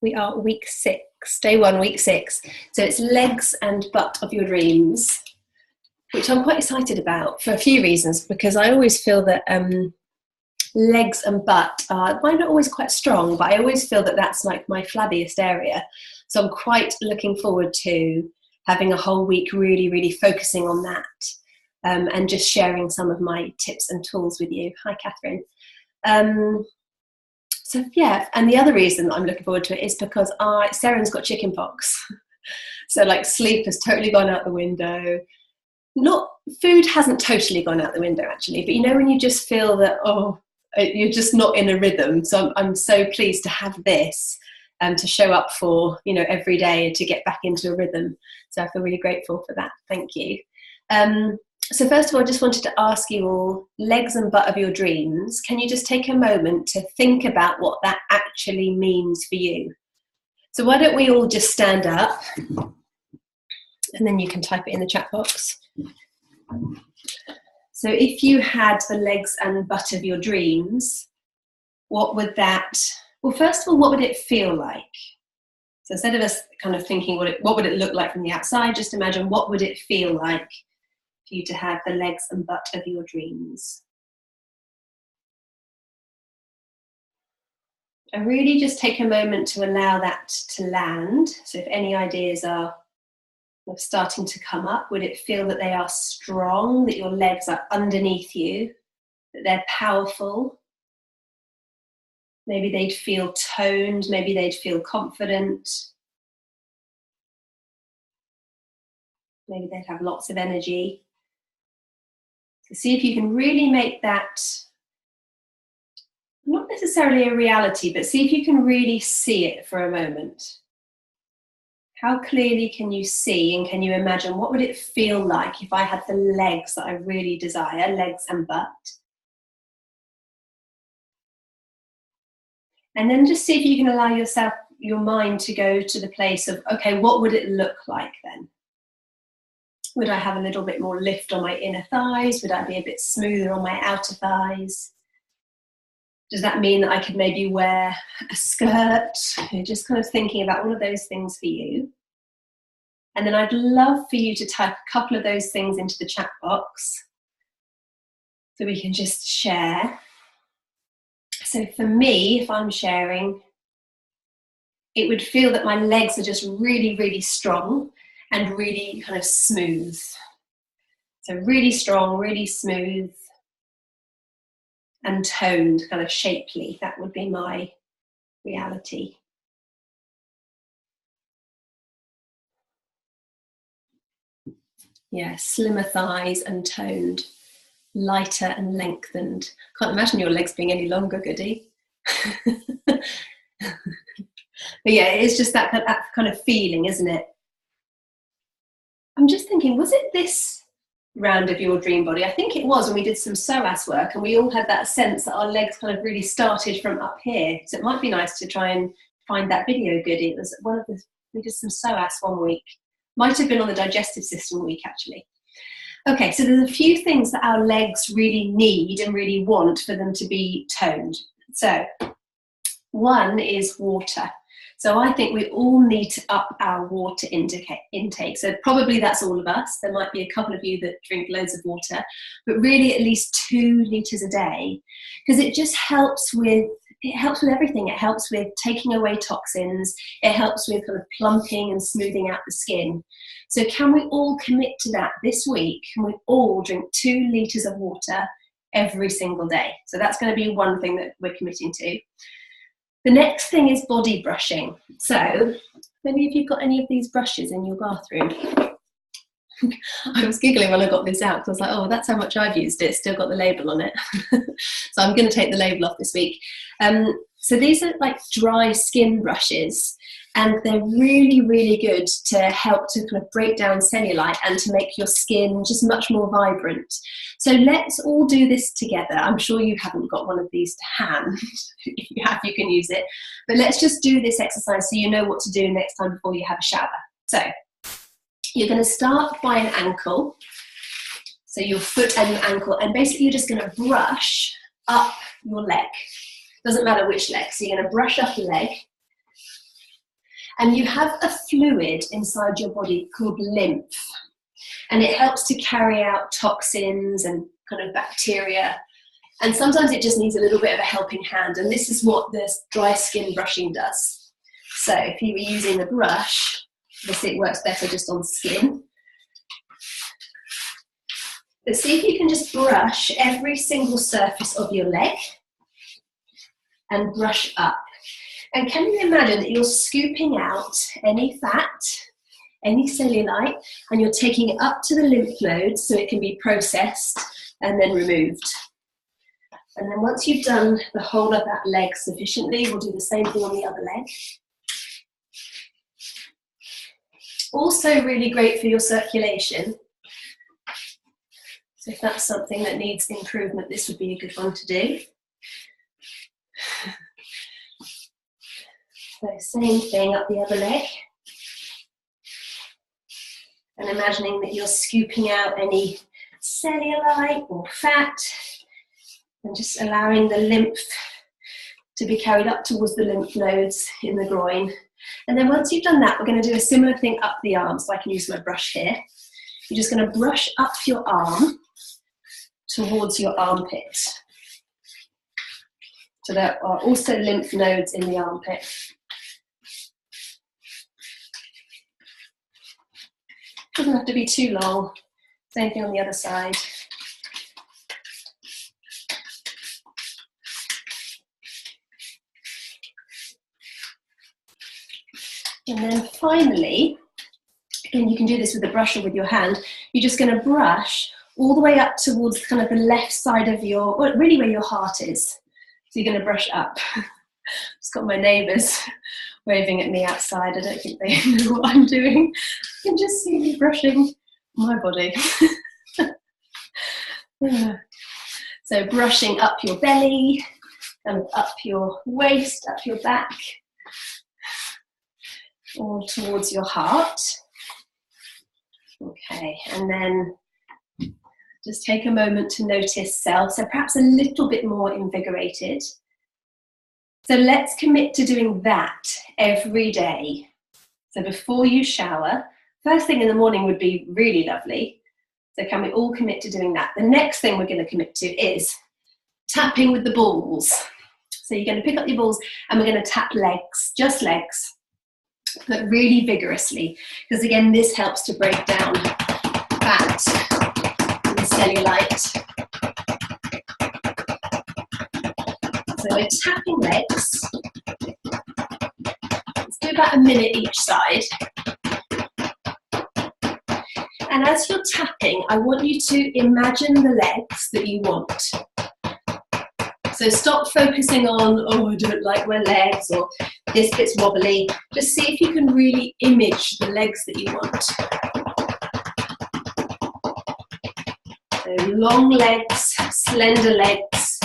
We are week 6, day 1, week 6. So it's legs and butt of your dreams, which I'm quite excited about for a few reasons, because I always feel that legs and butt are, well, not always quite strong, but I always feel that that's like my flabbiest area. So I'm quite looking forward to having a whole week really focusing on that, and just sharing some of my tips and tools with you. Hi, Catherine. So yeah, and the other reason that I'm looking forward to it is because Sarah's got chicken pox. So like sleep has totally gone out the window. Food hasn't totally gone out the window actually, but you know when you just feel that, you're just not in a rhythm. So I'm so pleased to have this to show up for, every day, to get back into a rhythm. So I feel really grateful for that. Thank you. So first of all, I just wanted to ask you all, legs and butt of your dreams, can you just take a moment to think about what that actually means for you? So why don't we all just stand up, and then you can type it in the chat box. So if you had the legs and butt of your dreams, what would that, well, first of all, what would it feel like? So instead of us kind of thinking what would it look like from the outside, just imagine what would it feel like for you to have the legs and butt of your dreams. And really just take a moment to allow that to land. So if any ideas are starting to come up, would it feel that they are strong, that your legs are underneath you, that they're powerful? Maybe they'd feel toned, maybe they'd feel confident. Maybe they'd have lots of energy. So see if you can really make that, not necessarily a reality, but see if you can really see it for a moment. How clearly can you see, and can you imagine what would it feel like if I had the legs that I really desire, legs and butt? And then just see if you can allow your mind to go to the place of, okay, what would it look like then? Would I have a little bit more lift on my inner thighs? Would I be a bit smoother on my outer thighs? Does that mean that I could maybe wear a skirt? Just kind of thinking about all of those things for you. And then I'd love for you to type a couple of those things into the chat box so we can just share. So for me, if I'm sharing, it would feel that my legs are just really strong and really kind of smooth. So really strong, really smooth and toned, kind of shapely. That would be my reality. Yeah, slimmer thighs and toned, lighter and lengthened. Can't imagine your legs being any longer, Goody. But yeah, it's just that kind of feeling, isn't it? I'm just thinking, was it this round of your dream body? I think it was when we did some psoas work, and we all had that sense that our legs kind of really started from up here. So it might be nice to try and find that video, Goody. It was we did some psoas one week. Might have been on the digestive system week, actually. Okay, so there's a few things that our legs really need and really want for them to be toned. So one is water. So I think we all need to up our water intake. So probably that's all of us. There might be a couple of you that drink loads of water, but really at least 2 litres a day, because it just helps with everything. It helps with taking away toxins. It helps with kind of plumping and smoothing out the skin. So can we all commit to that this week? Can we all drink 2 litres of water every single day? So that's going to be one thing that we're committing to. The next thing is body brushing. So, maybe if you've got any of these brushes in your bathroom. I was giggling when I got this out because I was like, oh, that's how much I've used it. It's still got the label on it. So I'm going to take the label off this week. So these are like dry skin brushes, and they're really good to help to kind of break down cellulite and to make your skin just much more vibrant. So let's all do this together. I'm sure you haven't got one of these to hand. If you have, you can use it. But let's just do this exercise so you know what to do next time before you have a shower. So you're going to start by an ankle. So your foot and your ankle, and basically you're just going to brush up your leg. Doesn't matter which leg. So you're going to brush up your leg. And you have a fluid inside your body called lymph. And it helps to carry out toxins and kind of bacteria. And sometimes it just needs a little bit of a helping hand. And this is what this dry skin brushing does. So if you were using a brush, obviously it works better just on skin. But see if you can just brush every single surface of your leg and brush up. And can you imagine that you're scooping out any fat, any cellulite, and you're taking it up to the lymph nodes so it can be processed and then removed. And then once you've done the whole of that leg sufficiently, we'll do the same thing on the other leg. Also really great for your circulation. So if that's something that needs improvement, this would be a good one to do. So same thing up the other leg. And imagining that you're scooping out any cellulite or fat and just allowing the lymph to be carried up towards the lymph nodes in the groin. And then once you've done that, we're going to do a similar thing up the arm. So I can use my brush here. You're just going to brush up your arm towards your armpit. So there are also lymph nodes in the armpit. Doesn't have to be too long. Same thing on the other side. And then finally, and you can do this with a brush or with your hand, you're just going to brush all the way up towards kind of the left side of your, well, really where your heart is. So you're going to brush up. Just got my neighbours waving at me outside. I don't think they know what I'm doing. You can just see me brushing my body. So brushing up your belly, and up your waist, up your back, all towards your heart. Okay, and then just take a moment to notice self. So perhaps a little bit more invigorated. So let's commit to doing that every day. So before you shower, first thing in the morning would be really lovely. So can we all commit to doing that? The next thing we're going to commit to is tapping with the balls. So you're going to pick up your balls and we're going to tap legs, just legs, but really vigorously. Because again, this helps to break down fat and cellulite. So we're tapping legs. Let's do about a minute each side. And as you're tapping, I want you to imagine the legs that you want. So stop focusing on, oh, I don't like my legs, or this bit's wobbly. Just see if you can really image the legs that you want. So long legs, slender legs,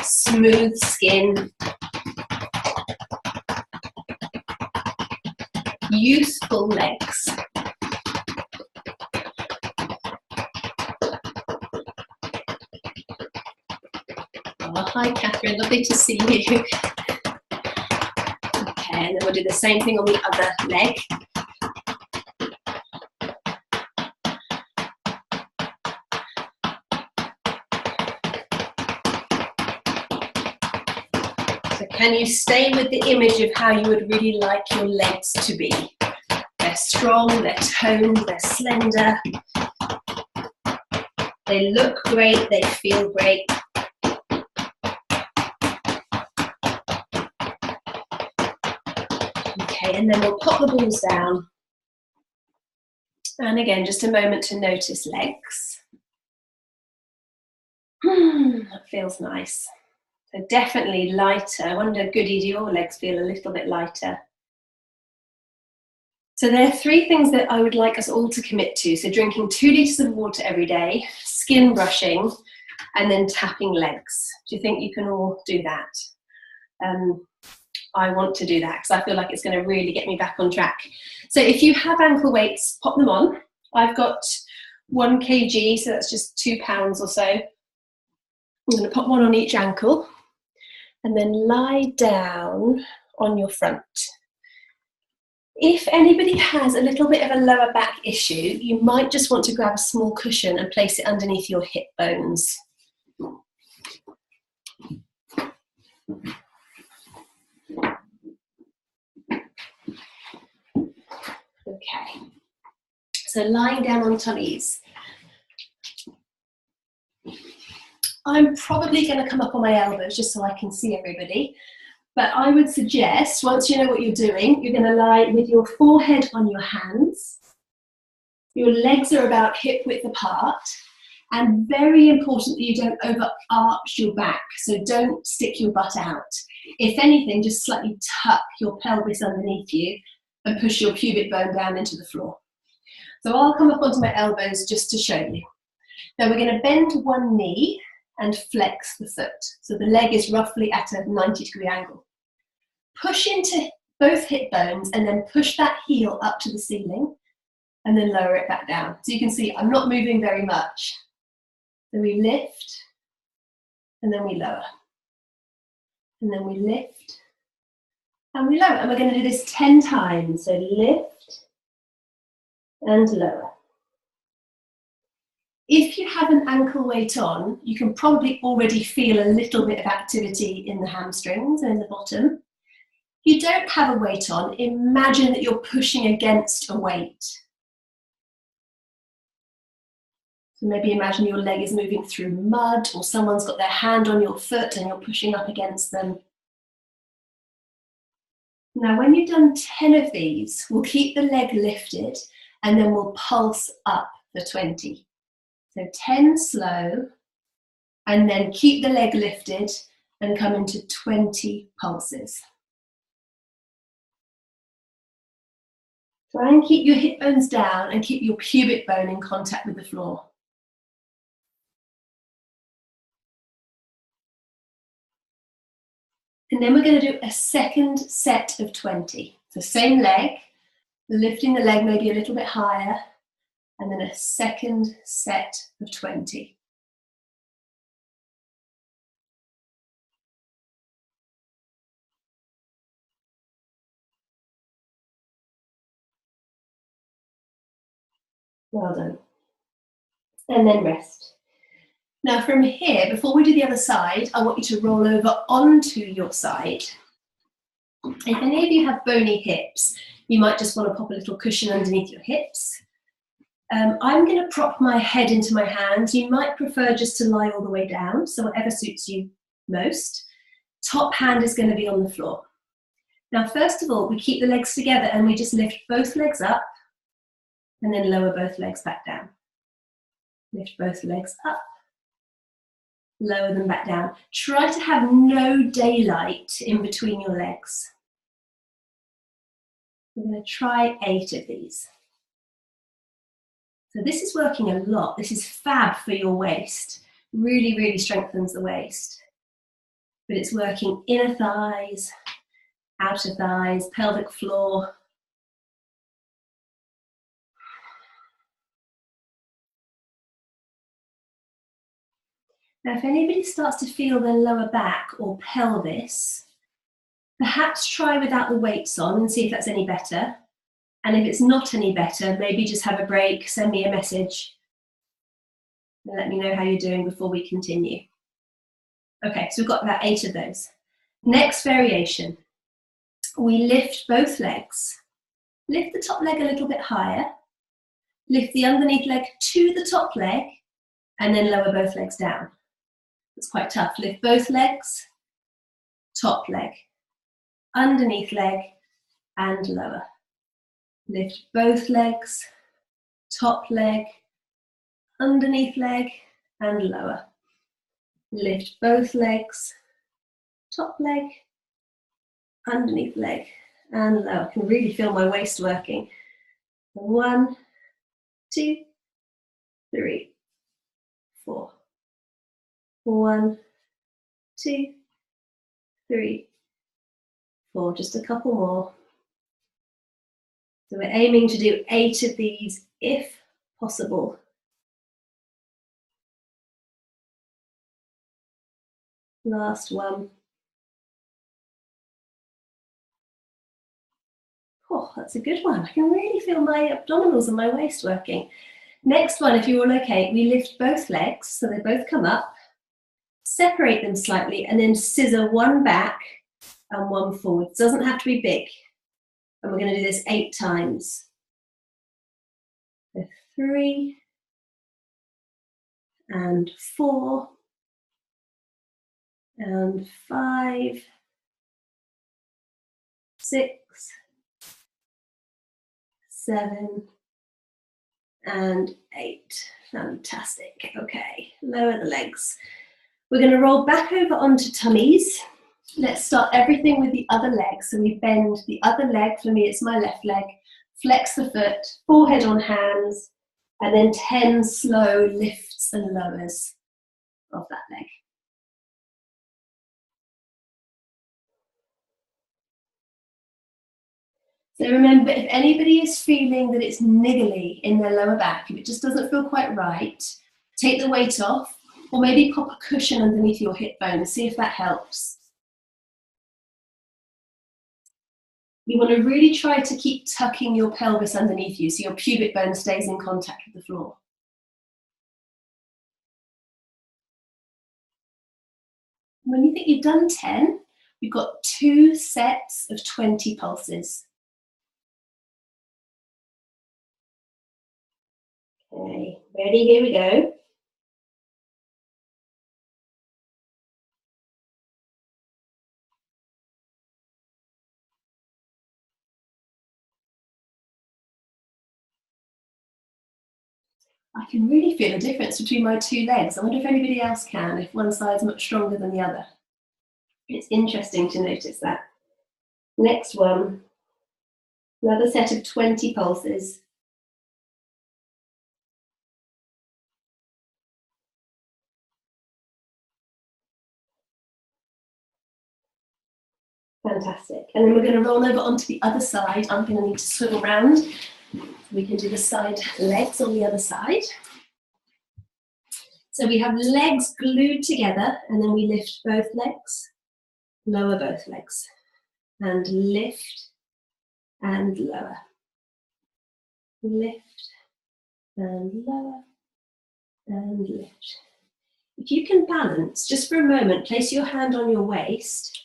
smooth skin, youthful legs. Oh, hi Catherine, lovely to see you. Okay, and then we'll do the same thing on the other leg. Can you stay with the image of how you would really like your legs to be? They're strong, they're toned, they're slender. They look great, they feel great. Okay, and then we'll pop the balls down. And again, just a moment to notice legs. That feels nice. So definitely lighter. I wonder, Goody, do your legs feel a little bit lighter? So there are three things that I would like us all to commit to. So drinking 2 litres of water every day, skin brushing, and then tapping legs. Do you think you can all do that? I want to do that because I feel like it's going to really get me back on track. So if you have ankle weights, pop them on. I've got 1 kg, so that's just 2 pounds or so. I'm going to pop one on each ankle. And then lie down on your front. If anybody has a little bit of a lower back issue, you might just want to grab a small cushion and place it underneath your hip bones. Okay, so lying down on tummies. I'm probably going to come up on my elbows just so I can see everybody. But I would suggest, once you know what you're doing, you're going to lie with your forehead on your hands. Your legs are about hip width apart. And very important that you don't over-arch your back. So don't stick your butt out. If anything, just slightly tuck your pelvis underneath you and push your pubic bone down into the floor. So I'll come up onto my elbows just to show you. Now we're going to bend one knee and flex the foot. So the leg is roughly at a 90-degree angle. Push into both hip bones and then push that heel up to the ceiling and then lower it back down. So you can see I'm not moving very much. Then we lift and then we lower. And then we lift and we lower. And we're going to do this 10 times. So lift and lower. If you have an ankle weight on, you can probably already feel a little bit of activity in the hamstrings and in the bottom. If you don't have a weight on, imagine that you're pushing against a weight. So maybe imagine your leg is moving through mud, or someone's got their hand on your foot and you're pushing up against them. Now, when you've done 10 of these, we'll keep the leg lifted and then we'll pulse up for 20. So 10 slow, and then keep the leg lifted and come into 20 pulses. Try and keep your hip bones down and keep your pubic bone in contact with the floor. And then we're going to do a second set of 20. So same leg, lifting the leg maybe a little bit higher, and then a second set of 20. Well done. And then rest. Now from here, before we do the other side, I want you to roll over onto your side. If any of you have bony hips, you might just want to pop a little cushion underneath your hips. I'm going to prop my head into my hands. You might prefer just to lie all the way down, so whatever suits you most. Top hand is going to be on the floor. Now, first of all, we keep the legs together and we just lift both legs up and then lower both legs back down. Lift both legs up, lower them back down. Try to have no daylight in between your legs. We're going to try 8 of these. So this is working a lot. This is fab for your waist. Really, really strengthens the waist. But it's working inner thighs, outer thighs, pelvic floor. Now, if anybody starts to feel their lower back or pelvis, perhaps try without the weights on and see if that's any better. And if it's not any better, maybe just have a break, send me a message, and let me know how you're doing before we continue. Okay, so we've got about 8 of those. Next variation. We lift both legs. Lift the top leg a little bit higher. Lift the underneath leg to the top leg, and then lower both legs down. It's quite tough. Lift both legs, top leg, underneath leg, and lower. Lift both legs, top leg, underneath leg, and lower. Lift both legs, top leg, underneath leg, and lower. I can really feel my waist working. 1, 2, 3, 4. 1, 2, 3, 4. Just a couple more. So we're aiming to do 8 of these if possible. Last one. Oh, that's a good one. I can really feel my abdominals and my waist working. Next one, if you're all okay, we lift both legs so they both come up, separate them slightly, and then scissor one back and one forward. It doesn't have to be big. And we're going to do this 8 times. So 3 and 4 and 5, 6, 7 and 8. Fantastic. Okay, lower the legs. We're going to roll back over onto tummies. Let's start everything with the other leg. So we bend the other leg, for me it's my left leg, flex the foot, forehead on hands, and then 10 slow lifts and lowers of that leg. So remember, if anybody is feeling that it's niggly in their lower back, if it just doesn't feel quite right, take the weight off, or maybe pop a cushion underneath your hip bone and see if that helps. You want to really try to keep tucking your pelvis underneath you so your pubic bone stays in contact with the floor. When you think you've done 10, you've got 2 sets of 20 pulses. Okay, ready? Here we go. I can really feel a difference between my 2 legs. I wonder if anybody else can, if one side's much stronger than the other. It's interesting to notice that. Next one, another set of 20 pulses. Fantastic. And then we're going to roll over onto the other side. I'm going to need to swivel around. We can do the side legs on the other side. So we have legs glued together, and then we lift both legs, lower both legs, and lift and lower. Lift and lower and lift. If you can balance, just for a moment, place your hand on your waist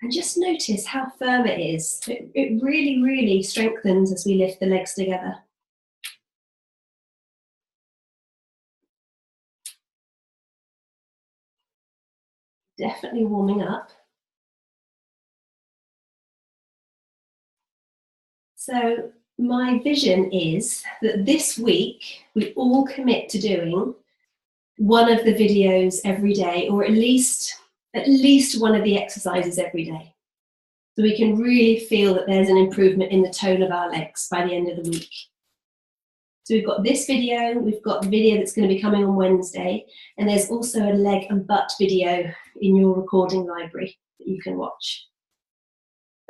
and just notice how firm it is. It really, really strengthens as we lift the legs together. Definitely warming up. So my vision is that this week we all commit to doing one of the videos every day, or at least one of the exercises every day. So we can really feel that there's an improvement in the tone of our legs by the end of the week. So we've got this video, we've got the video that's going to be coming on Wednesday, and there's also a leg and butt video in your recording library that you can watch.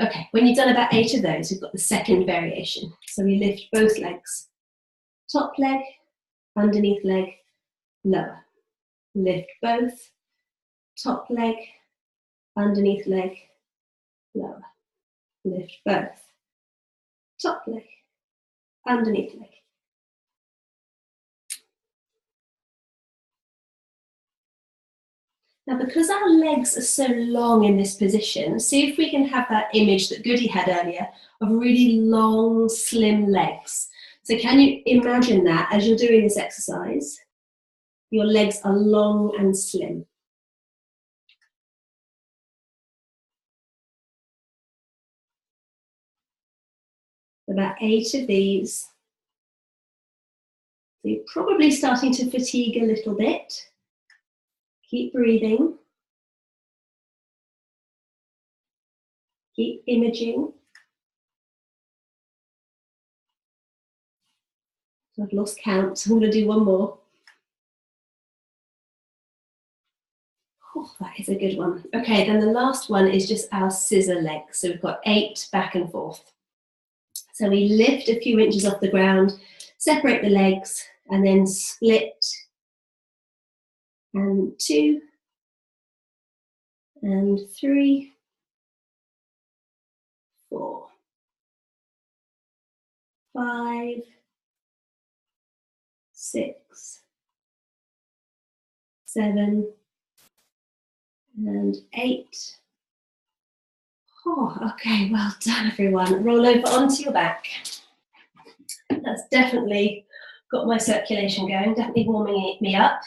Okay, when you've done about 8 of those, we've got the second variation. So we lift both legs. Top leg, underneath leg, lower. Lift both. Top leg, underneath leg, lower. Lift both. Top leg, underneath leg. Now, because our legs are so long in this position, see if we can have that image that Goody had earlier of really long, slim legs. So can you imagine that as you're doing this exercise? Your legs are long and slim. About 8 of these. So you're probably starting to fatigue a little bit. Keep breathing. Keep imaging. So I've lost count, so I'm going to do one more. Oh, that is a good one. Okay, then the last one is just our scissor legs. So we've got 8 back and forth. So we lift a few inches off the ground, separate the legs, and then split. And 2, and 3, 4. 5, 6, 7, and 8. Oh, okay, well done everyone. Roll over onto your back. That's definitely got my circulation going, definitely warming me up.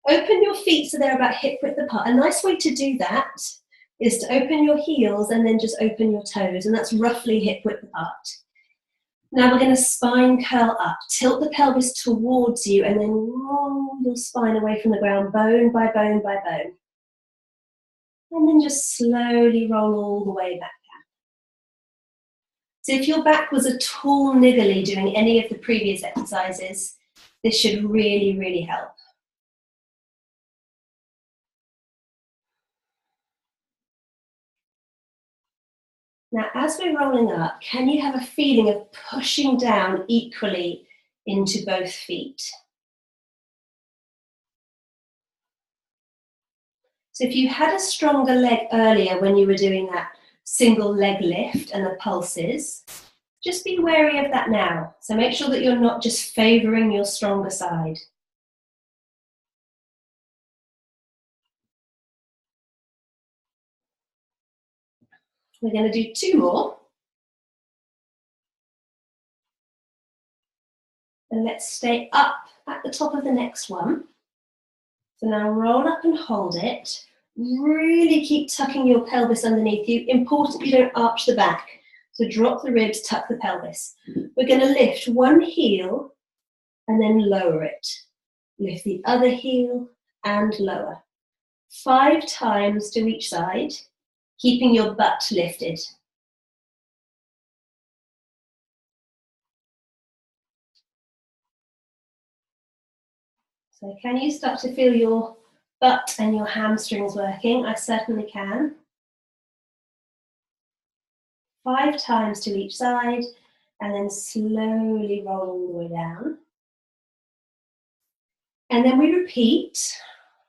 Open your feet so they're about hip width apart. A nice way to do that is to open your heels and then just open your toes, and that's roughly hip width apart. Now we're going to spine curl up. Tilt the pelvis towards you and then roll your spine away from the ground, bone by bone by bone. And then just slowly roll all the way back down. So if your back was at all niggly doing any of the previous exercises, this should really, really help. Now, as we're rolling up, can you have a feeling of pushing down equally into both feet? So if you had a stronger leg earlier when you were doing that single leg lift and the pulses, just be wary of that now. So make sure that you're not just favoring your stronger side. We're going to do 2 more. And let's stay up at the top of the next one. So now roll up and hold it. Really keep tucking your pelvis underneath you. Important you don't arch the back. So drop the ribs, tuck the pelvis. We're going to lift one heel and then lower it. Lift the other heel and lower. 5 times to each side, keeping your butt lifted. So can you start to feel your butt and your hamstrings working? I certainly can. 5 times to each side, and then slowly roll all the way down. And then we repeat.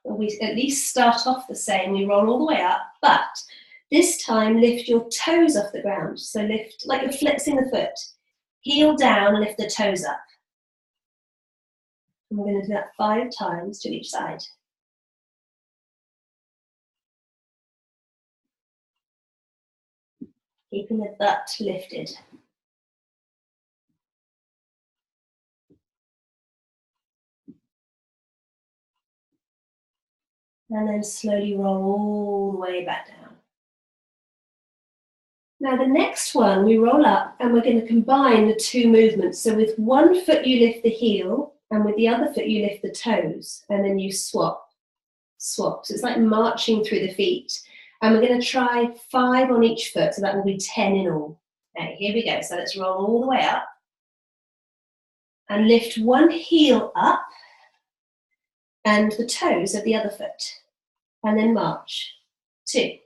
We at least start off the same. We roll all the way up, but this time lift your toes off the ground. So lift like you're flexing the foot. Heel down, lift the toes up. And we're going to do that 5 times to each side. Keeping the butt lifted. And then slowly roll all the way back down. Now the next one, we roll up and we're going to combine the 2 movements. So with one foot you lift the heel, and with the other foot you lift the toes, and then you swap. So it's like marching through the feet. And we're going to try 5 on each foot, so that will be 10 in all. Okay, here we go. So let's roll all the way up. And lift one heel up, and the toes of the other foot. And then march. 2,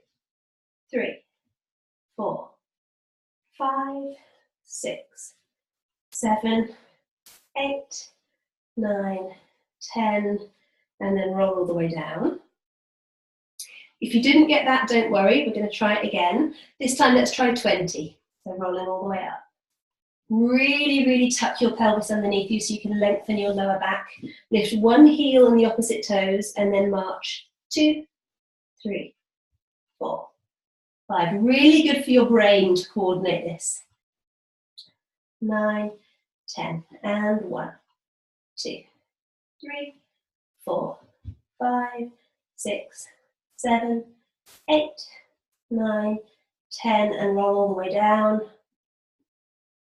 3, 4, 5, 6, 7, 8, 9, 10, and then roll all the way down. If you didn't get that, don't worry, we're going to try it again. This time let's try 20. So rolling all the way up. Really, really tuck your pelvis underneath you so you can lengthen your lower back. Lift one heel on the opposite toes and then march. 2, 3, 4, 5. Really good for your brain to coordinate this. 9, 10, and 1, 2, 3, 4, 5, 6, 7, 8, 9, 10, and roll all the way down.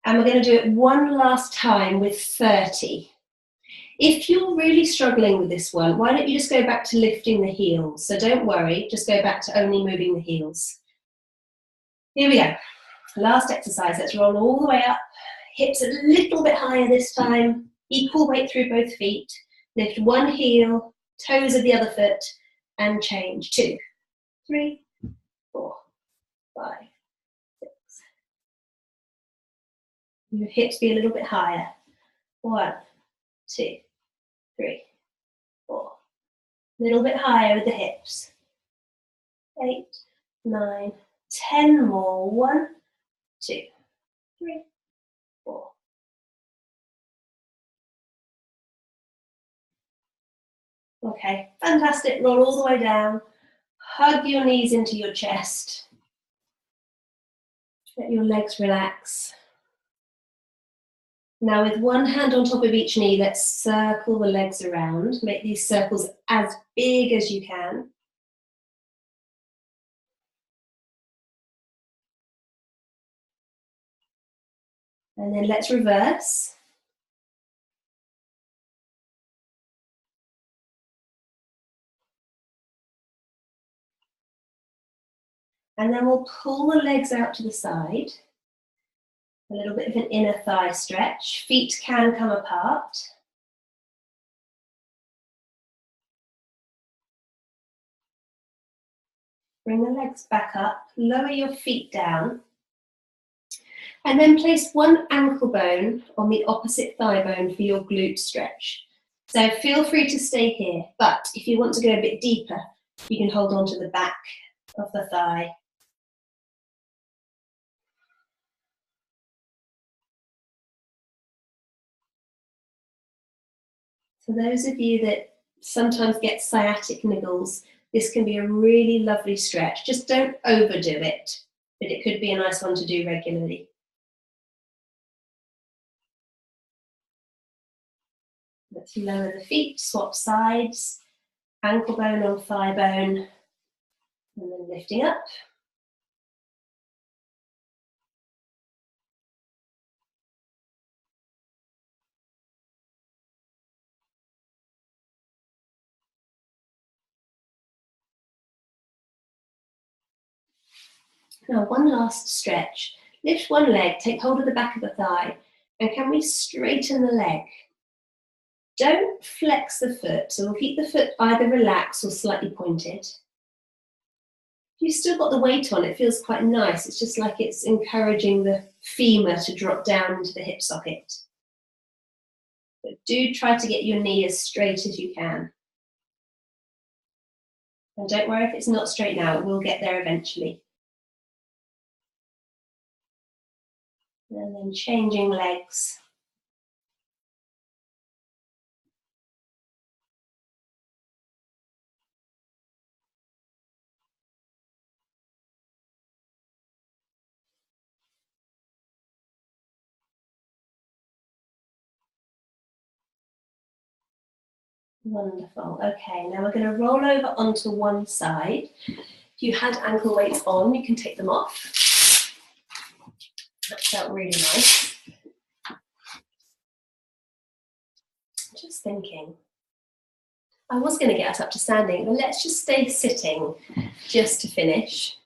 And we're going to do it one last time with 30. If you're really struggling with this one, why don't you just go back to lifting the heels? So don't worry, just go back to only moving the heels. Here we go. Last exercise. Let's roll all the way up. Hips a little bit higher this time. Equal weight through both feet. Lift one heel, toes of the other foot, and change. 2, 3, 4, 5, 6. Your hips be a little bit higher. 1, 2, 3, 4. A little bit higher with the hips. 8, 9, 10 more. 1, 2, 3, 4, Okay, fantastic. Roll all the way down. Hug your knees into your chest. Let your legs relax. Now with one hand on top of each knee, let's circle the legs around. Make these circles as big as you can. And then let's reverse. And then we'll pull the legs out to the side. A little bit of an inner thigh stretch. Feet can come apart. Bring the legs back up. Lower your feet down. And then place one ankle bone on the opposite thigh bone for your glute stretch. So feel free to stay here, but if you want to go a bit deeper, you can hold on to the back of the thigh. For those of you that sometimes get sciatic niggles, this can be a really lovely stretch. Just don't overdo it, but it could be a nice one to do regularly. Let's lower the feet, swap sides, ankle bone on thigh bone, and then lifting up. Now one last stretch. Lift one leg, take hold of the back of the thigh, and can we straighten the leg? Don't flex the foot, so we'll keep the foot either relaxed or slightly pointed. If you've still got the weight on, it feels quite nice. It's just like it's encouraging the femur to drop down into the hip socket. But do try to get your knee as straight as you can. And don't worry if it's not straight now, it will get there eventually. And then changing legs. Wonderful. Okay, now we're going to roll over onto one side. If you had ankle weights on, you can take them off. That felt really nice. Just thinking. I was going to get us up to standing, but let's just stay sitting just to finish.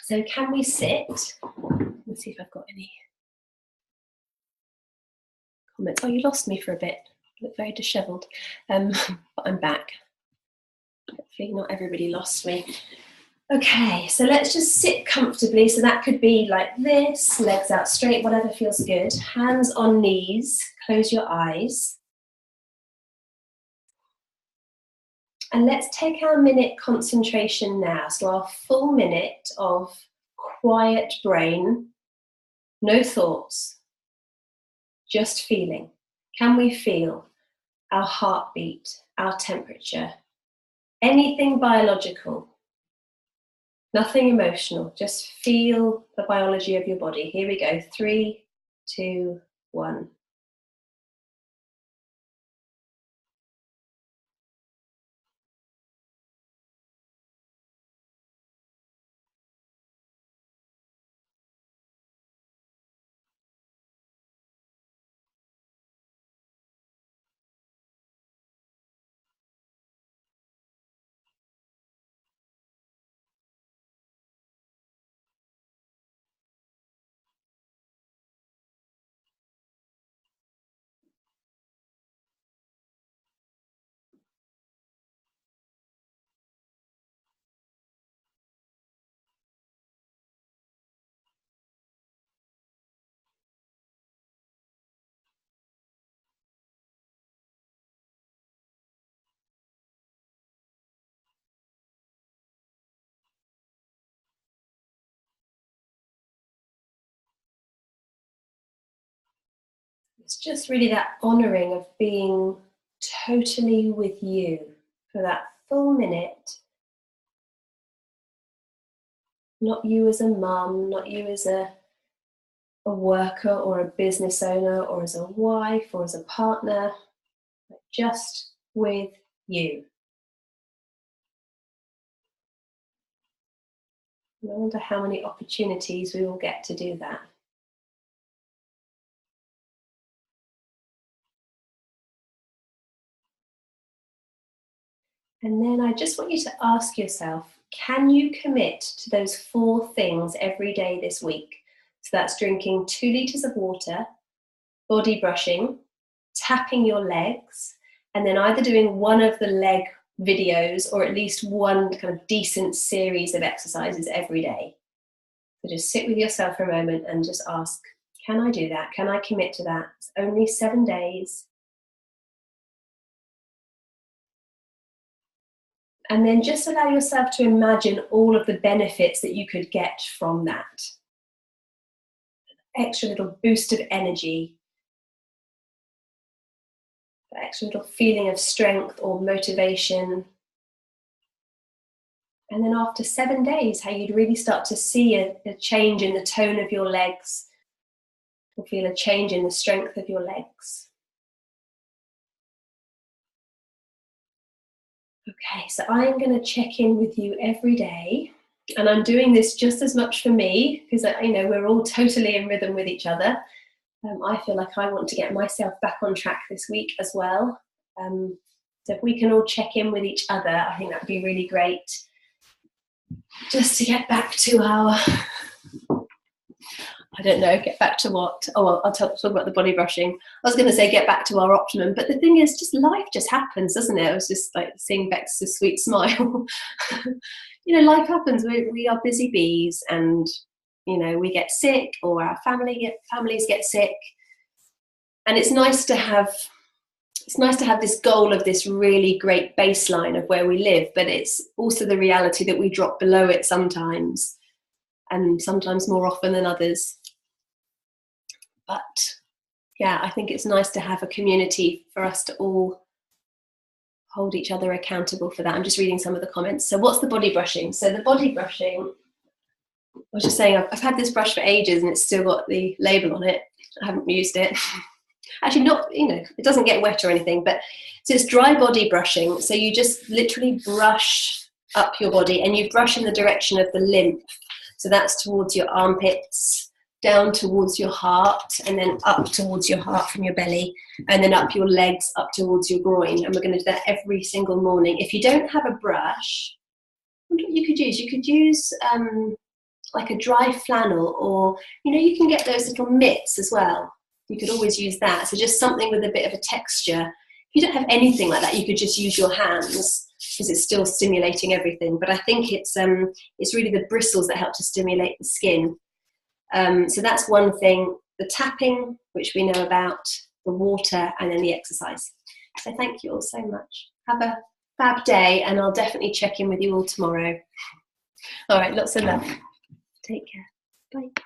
So can we sit? Let's see if I've got any comments. Oh, you lost me for a bit. You look very dishevelled. But I'm back. Hopefully not everybody lost me. Okay, so let's just sit comfortably. So that could be like this, legs out straight, whatever feels good. Hands on knees, close your eyes. And let's take our minute concentration now. So our full minute of quiet brain, no thoughts, just feeling. Can we feel our heartbeat, our temperature, anything biological? Nothing emotional, just feel the biology of your body. Here we go, 3, 2, 1. It's just really that honouring of being totally with you for that full minute. Not you as a mum, not you as a worker or a business owner or as a wife or as a partner, but just with you. And I wonder how many opportunities we will get to do that. And then I just want you to ask yourself, can you commit to those 4 things every day this week? So that's drinking 2 litres of water, body brushing, tapping your legs, and then either doing one of the leg videos or at least one kind of decent series of exercises every day. So just sit with yourself for a moment and just ask, can I do that? Can I commit to that? It's only 7 days. And then just allow yourself to imagine all of the benefits that you could get from that. Extra little boost of energy, that extra little feeling of strength or motivation. And then after 7 days, how you'd really start to see a change in the tone of your legs, or feel a change in the strength of your legs. Okay, so I'm going to check in with you every day, and I'm doing this just as much for me because we're all totally in rhythm with each other. I feel like I want to get myself back on track this week as well. So if we can all check in with each other, I think that would be really great. Just to get back to our, get back to what? Oh, well, I'll talk about the body brushing. I was going to say get back to our optimum, but the thing is, just life just happens, doesn't it? I was just like seeing Beck's sweet smile. Life happens. We are busy bees, and we get sick, or our families get sick, and it's nice to have this goal of this really great baseline of where we live, but it's also the reality that we drop below it sometimes, and sometimes more often than others. But yeah, I think it's nice to have a community for us to all hold each other accountable for that. I'm just reading some of the comments. So what's the body brushing? So the body brushing, I was just saying, I've had this brush for ages and it's still got the label on it. I haven't used it. Actually, not, it doesn't get wet or anything, but so it's dry body brushing. So you just literally brush up your body, and you brush in the direction of the lymph. So that's towards your armpits, down towards your heart, and then up towards your heart from your belly, and then up your legs, up towards your groin. And we're going to do that every single morning. If you don't have a brush, what you could use? You could use like a dry flannel, or, you can get those little mitts as well. You could always use that. So just something with a bit of a texture. If you don't have anything like that, you could just use your hands, because it's still stimulating everything. But I think it's really the bristles that help to stimulate the skin. So that's one thing. The tapping, which we know about, the water, and then the exercise. So thank you all so much. Have a fab day, and I'll definitely check in with you all tomorrow. All right, lots of love. Take care. Bye.